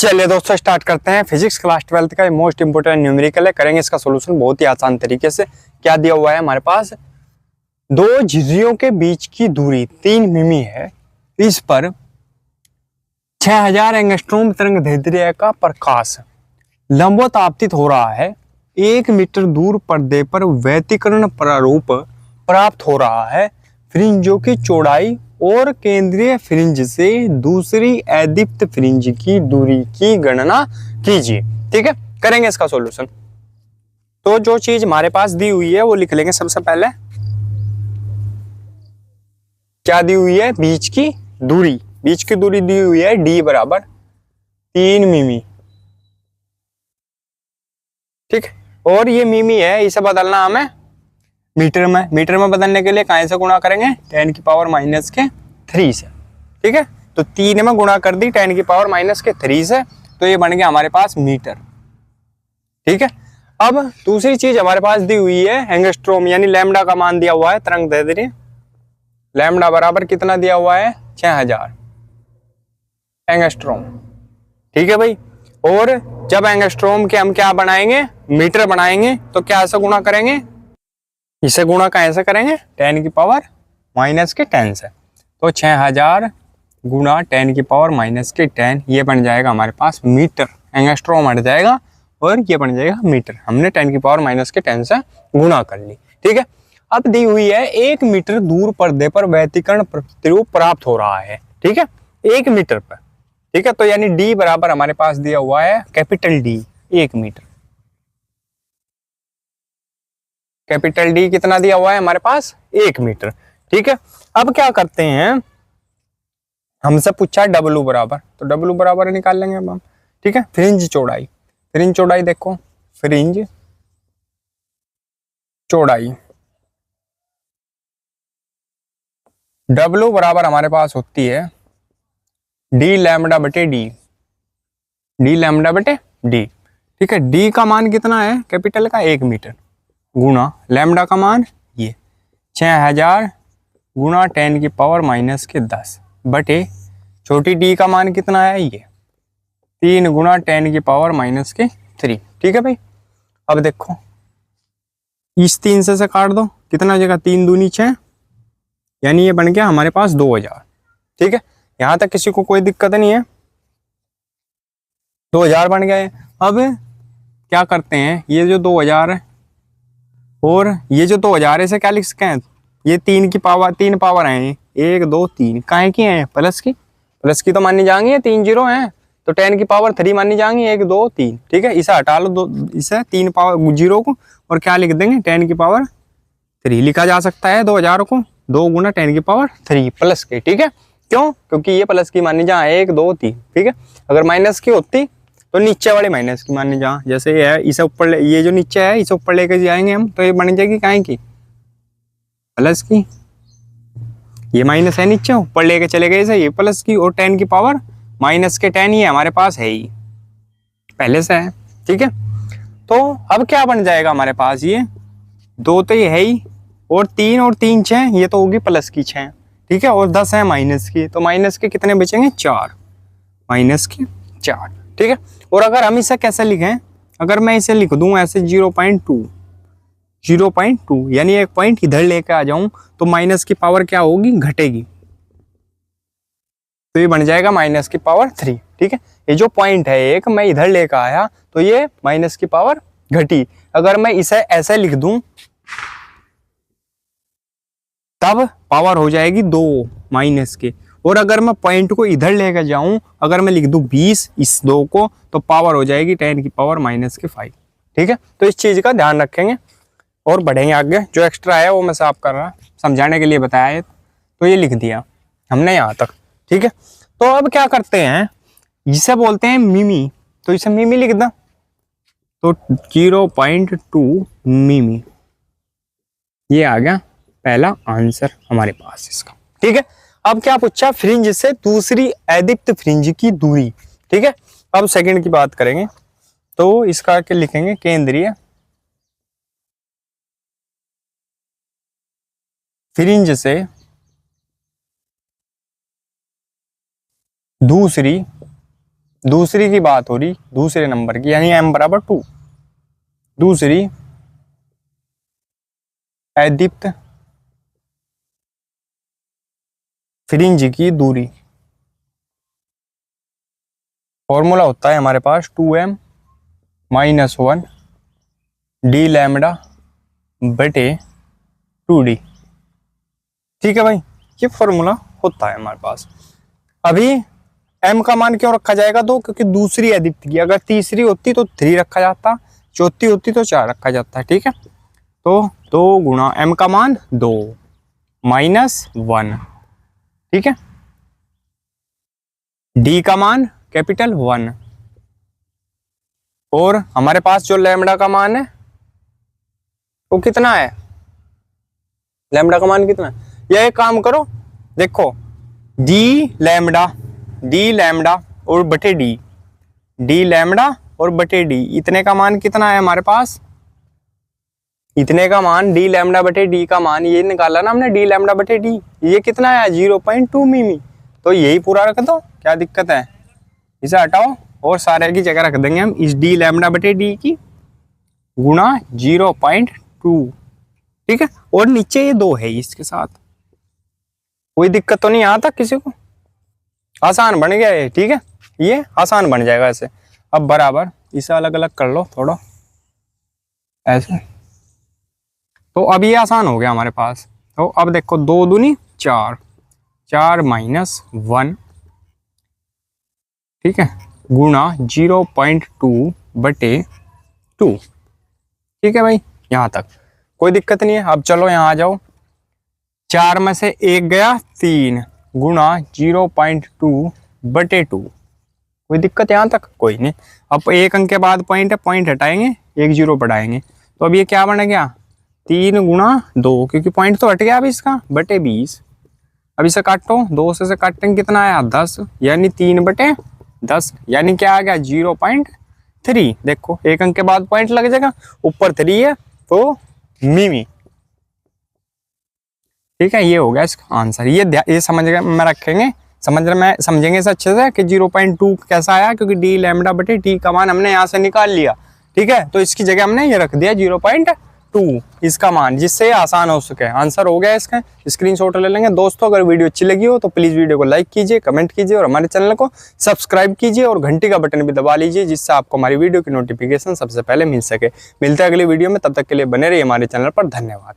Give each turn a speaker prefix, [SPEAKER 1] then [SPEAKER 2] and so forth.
[SPEAKER 1] चलिए दोस्तों स्टार्ट करते हैं। फिजिक्स क्लास 12 का मोस्ट इंपोर्टेंट न्यूमेरिकल है, करेंगे इसका सॉल्यूशन बहुत ही आसान तरीके से। क्या दिया हुआ है हमारे पास, दो झिर्रियों के बीच की दूरी 3 मिमी है। इस पर 6000 एंगस्ट्रॉम तरंगदैर्ध्य का प्रकाश लंबवत आपतित हो रहा है। 1 मीटर दूर पर्दे पर व्यतिकरण प्रारूप प्राप्त हो रहा है। फ्रिंजों की चौड़ाई और केंद्रीय फ्रिंज से दूसरी अदीप्त फ्रिंज की दूरी की गणना कीजिए। ठीक है, करेंगे इसका सॉल्यूशन। तो जो चीज हमारे पास दी हुई है वो लिख लेंगे। सबसे पहले क्या दी हुई है, बीच की दूरी दी हुई है d बराबर 3 मिमी। ठीक, और ये मिमी है, इसे बदलना हमें मीटर में बदलने के लिए कहां से गुणा करेंगे, 10 की पावर माइनस के 3 से। ठीक है, तो 3 में गुणा कर दी 10 की पावर माइनस के 3 से, तो ये बन गया हमारे पास मीटर। ठीक है, अब दूसरी चीज हमारे पास दी हुई है एंगस्ट्रॉम, यानी लैम्डा का मान दिया हुआ है तरंगदैर्ध्य। लैम्डा बराबर कितना दिया हुआ है, 6000 एंगस्ट्रॉम। ठीक है भाई, और जब एंगस्ट्रॉम के हम क्या बनाएंगे, मीटर बनाएंगे, तो क्या ऐसा गुणा करेंगे, इसे गुणा कैसे करेंगे, 10 की पावर माइनस के 10 से। तो 6000 गुणा 10 की पावर माइनस के 10, ये बन जाएगा हमारे पास मीटर। एंगस्ट्रॉम हट जाएगा और ये बन जाएगा मीटर। हमने 10 की पावर माइनस के 10 से गुणा कर ली। ठीक है, अब दी हुई है 1 मीटर दूर पर्दे पर व्यतिकरण प्रतिरूप प्राप्त हो रहा है। ठीक है, 1 मीटर पर। ठीक है, तो यानी d बराबर हमारे पास दिया हुआ है capital D, 1 metre. Capital D कितना दिया हुआ है हमारे पास, 1 मीटर। ठीक है, अब क्या करते हैं, हमसे पूछा W बराबर, तो W बराबर निकाल लेंगे अब हम। ठीक है, फ्रिंज चौड़ाई देखो, फ्रिंज चौड़ाई W बराबर हमारे पास होती है d लैम्डा बटे d। ठीक है, d का मान कितना है कैपिटल का, 1 मीटर, गुणा लैम्डा का मान ये 6000 गुणा 10 की पावर माइनस के 10 बटे छोटी d का मान कितना है, ये 3 गुणा 10 की पावर माइनस के 3। ठीक है भाई, अब देखो इस 3 से काट दो, कितना हो जाएगा, 3 दूनी 6, यानी ये बन गया हमारे पास 2000। ठीक है, यहां तक किसी को कोई दिक्कत नहीं है, 2000 बन गए। अब क्या करते हैं, ये जो 2000 है और ये जो 2000 है, इसे क्या लिख सकते हैं, ये 3 पावर है, 1 2 3 काहे की है, प्लस की तो मानी जाएंगी, 3 जीरो है, तो 10 की पावर 3 मानी जाएंगी, 1 2 3। ठीक है, इसे हटा लो, इसे 3 पावर जीरो को, और क्या लिख देंगे, 10 की पावर 3 लिखा जा सकता है 2000 को, 2 गुना 10 की पावर 3 प्लस के। ठीक है, क्यों, क्योंकि ये प्लस की मानी जहाँ 1 2 3। ठीक है, अगर माइनस की होती तो नीचे वाले माइनस की मानी जहाँ, जैसे ये है, इसे ऊपर, ये जो नीचे है इसे ऊपर लेकर जाएंगे हम, तो ये बन जाएगी काहे की, प्लस की। ये माइनस है नीचे, ऊपर लेके चले गए इसे, ये प्लस की, और 10 की पावर माइनस के 10 ये हमारे पास है ही, पहले से है। ठीक है, तो अब क्या बन जाएगा हमारे पास, ये 2 तो ये है ही, और 3 6, ये तो होगी प्लस की 6। ठीक है, और 10 है माइनस की, तो माइनस के कितने बचेंगे, 4, माइनस के 4। ठीक है, और अगर हम इसे कैसे लिखें, अगर मैं इसे लिख दूं ऐसे 0.2, यानी एक पॉइंट इधर लेके आ जाऊं, तो माइनस की पावर क्या होगी, घटेगी, तो ये बन जाएगा माइनस की पावर 3। ठीक है, ये जो पॉइंट है एक, मैं इधर लेकर आया तो ये माइनस की पावर घटी। अगर मैं इसे ऐसे लिख दूं तब पावर हो जाएगी 2 माइनस के, और अगर मैं पॉइंट को इधर लेकर जाऊं, अगर मैं लिख दूं 20 इस 2 को, तो पावर हो जाएगी 10 की पावर माइनस के 5। ठीक है, तो इस चीज का ध्यान रखेंगे और बढ़ेंगे आगे। जो एक्स्ट्रा है वो मैं साफ कर रहा, समझाने के लिए बताया है, तो ये लिख दिया हमने यहाँ तक। ठीक है, तो अब क्या करते हैं, इसे बोलते हैं मिमी, तो इसे मिमी लिख दो, तो 0.2 मिमी, ये आ गया पहला आंसर हमारे पास इसका। ठीक है, अब क्या पूछा, फ्रिंज से दूसरी अदीप्त फ्रिंज की दूरी। ठीक है, अब सेकंड की बात करेंगे, तो इसका क्या लिखेंगे, केंद्रीय फ्रिंज से दूसरी दूसरी की बात हो रही, दूसरे नंबर की, यानी m बराबर 2। दूसरी अदीप्त फ्रिंज की दूरी, फॉर्मूला होता है हमारे पास 2m - 1 d लैम्डा बटे 2d। ठीक है भाई, ये फॉर्मूला होता है हमारे पास। अभी m का मान क्यों रखा जाएगा 2, क्योंकि दूसरी अदीप्त की, अगर तीसरी होती तो 3 रखा जाता, चौथी होती तो 4 रखा जाता है। ठीक है, तो 2 गुणा m का मान 2 -1, ठीक है, d का मान कैपिटल 1, और हमारे पास जो लैम्डा का मान है वो कितना है, लैम्डा का मान कितना है, यह एक काम करो, देखो d लैम्डा और बटे d लैम्डा और बटे d, इतने का मान कितना है हमारे पास, इतने का मान d लैम्डा बटे d का मान ये निकाला ना हमने, d लैम्डा बटे d, ये कितना है 0.2 मिमी, तो यही पूरा रख दो, क्या दिक्कत है, इसे हटाओ और सारे की जगह रख देंगे हम इस d लैम्डा बटे d की गुणा 0.2, ठीक है, और नीचे ये 2 है इसके साथ, कोई दिक्कत तो नहीं यहाँ तक किसी को, आसान बन गया ये, ठीक है, ये आसान बन जाएगा ऐसे। अब बराबर इसे अलग अलग कर लो थोड़ा ऐसे, तो अब ये आसान हो गया हमारे पास। तो अब देखो 2 दूनी 4, 4 - 1, ठीक है, गुणा 0.2 बटे 2, ठीक है भाई, यहाँ तक कोई दिक्कत नहीं है। अब चलो यहाँ आ जाओ, 4 में से 1 गया 3 गुणा 0.2 बटे 2, कोई दिक्कत यहाँ तक, कोई नहीं। अब 1 अंक के बाद पॉइंट है, पॉइंट हटाएंगे 1 0 बढ़ाएंगे, तो अब ये क्या बन गया 3 गुणा 2, क्योंकि पॉइंट तो हट गया अब इसका, बटे 20। अब इसे काटो, 2 से काटेंगे कितना आया 10, यानी 3 बटे 10, यानी क्या आ गया 0.3। देखो 1 अंक के बाद पॉइंट लग जाएगा, ऊपर 3 है तो मिमी, ठीक है, ये हो गया इसका आंसर। ये समझ में रखेंगे, समझेंगे इसे अच्छे से कि 0.2 कैसा आया, क्योंकि d लैम्डा बटे t का मान हमने यहाँ से निकाल लिया, ठीक है, तो इसकी जगह हमने ये रख दिया 0.2 इसका मान, जिससे आसान हो सके। आंसर हो गया इसका, स्क्रीनशॉट ले लेंगे। दोस्तों अगर वीडियो अच्छी लगी हो तो प्लीज वीडियो को लाइक कीजिए, कमेंट कीजिए और हमारे चैनल को सब्सक्राइब कीजिए और घंटी का बटन भी दबा लीजिए, जिससे आपको हमारी वीडियो की नोटिफिकेशन सबसे पहले मिल सके। मिलते हैं अगली वीडियो में, तब तक के लिए बने रहिए हमारे चैनल पर। धन्यवाद।